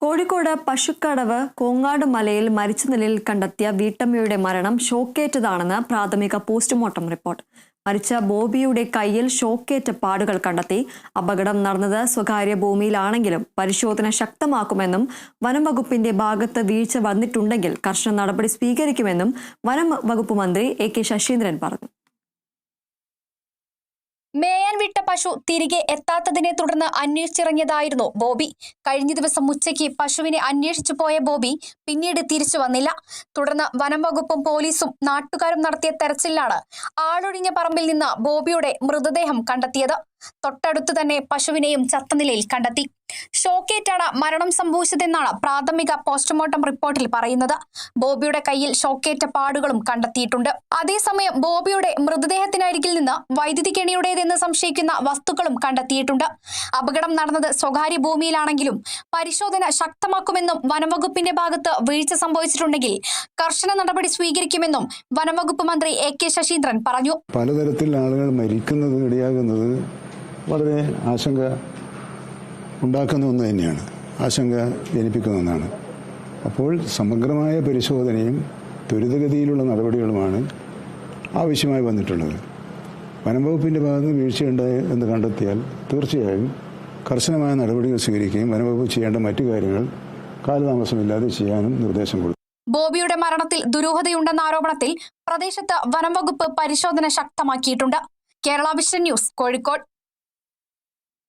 കോഴിക്കോട് പശുക്കടവ് കോങ്ങാട് മലയിൽ മരിച്ച നിലയിൽ കണ്ടെത്തിയ വീട്ടമ്മയുടെ മരണം ഷോക്കേറ്റതാണെന്ന് പ്രാഥമിക പോസ്റ്റ്മോർട്ടം റിപ്പോർട്ട്. മരിച്ച ബോബിയുടെ കയ്യിൽ ഷോക്കേറ്റ പാടുകൾ കണ്ടെത്തി. അപകടം നടന്നത് സ്വകാര്യ ഭൂമിയിലാണെങ്കിലും പരിശോധന ശക്തമാക്കുമെന്നും വനം വകുപ്പിന്റെ ഭാഗത്ത് വീഴ്ച വന്നിട്ടുണ്ടെങ്കിൽ കർശന നടപടി സ്വീകരിക്കുമെന്നും വനം വകുപ്പ് മന്ത്രി എ.കെ. ശശീന്ദ്രൻ പറഞ്ഞു. മേയാൻ വിട്ട പശു തിരികെ എത്താത്തതിനെ തുടർന്ന് അന്വേഷിച്ചിറങ്ങിയതായിരുന്നു ബോബി. കഴിഞ്ഞ ദിവസം ഉച്ചയ്ക്ക് പശുവിനെ അന്വേഷിച്ചു പോയ ബോബി പിന്നീട് തിരിച്ചു വന്നില്ല. തുടർന്ന് വനം വകുപ്പും പോലീസും നാട്ടുകാരും നടത്തിയ തെരച്ചിലാണ് ആളൊഴിഞ്ഞ പറമ്പിൽ നിന്ന് ബോബിയുടെ മൃതദേഹം കണ്ടെത്തിയത്. തൊട്ടടുത്ത് തന്നെ പശുവിനെയും ചത്ത നിലയിൽ കണ്ടെത്തി. ഷോക്കേറ്റാണ് മരണം സംഭവിച്ചതെന്നാണ് പ്രാഥമിക പോസ്റ്റ്മോർട്ടം റിപ്പോർട്ടിൽ പറയുന്നത്. ബോബിയുടെ കയ്യിൽ ഷോക്കേറ്റ പാടുകളും കണ്ടെത്തിയിട്ടുണ്ട്. അതേസമയം ബോബിയുടെ മൃതദേഹത്തിനരികിൽ നിന്ന് വൈദ്യുതി കെണിയുടേതെന്ന് സംശയിക്കുന്ന വസ്തുക്കളും കണ്ടെത്തിയിട്ടുണ്ട്. അപകടം നടന്നത് സ്വകാര്യ ഭൂമിയിലാണെങ്കിലും പരിശോധന ശക്തമാക്കുമെന്നും വനംവകുപ്പിന്റെ ഭാഗത്ത് വീഴ്ച സംഭവിച്ചിട്ടുണ്ടെങ്കിൽ കർശന നടപടി സ്വീകരിക്കുമെന്നും വനംവകുപ്പ് മന്ത്രി എ.കെ. ശശീന്ദ്രൻ പറഞ്ഞു. പലതരത്തിൽ ആളുകൾ മരിക്കുന്നത് ഇടയാകുന്നത് വളരെ ആശങ്ക ഉണ്ടാക്കുന്ന ഒന്ന് തന്നെയാണ്, ആശങ്ക ജനിപ്പിക്കുന്ന ഒന്നാണ്. അപ്പോൾ സമഗ്രമായ പരിശോധനയും ത്വരിതഗതിയിലുള്ള നടപടികളുമാണ് ആവശ്യമായി വന്നിട്ടുള്ളത്. വനംവകുപ്പിൻ്റെ ഭാഗത്ത് നിന്ന് വീഴ്ചയുണ്ടായി എന്ന് കണ്ടെത്തിയാൽ തീർച്ചയായും കർശനമായ നടപടികൾ സ്വീകരിക്കുകയും വനംവകുപ്പ് ചെയ്യേണ്ട മറ്റു കാര്യങ്ങൾ കാലതാമസമില്ലാതെ ചെയ്യാനും നിർദ്ദേശം കൊടുത്തു. ബോബിയുടെ മരണത്തിൽ ദുരൂഹതയുണ്ടെന്ന ആരോപണത്തിൽ പ്രദേശത്ത് വനംവകുപ്പ് പരിശോധന ശക്തമാക്കിയിട്ടുണ്ട്. Kerala vision news, Kozhikode.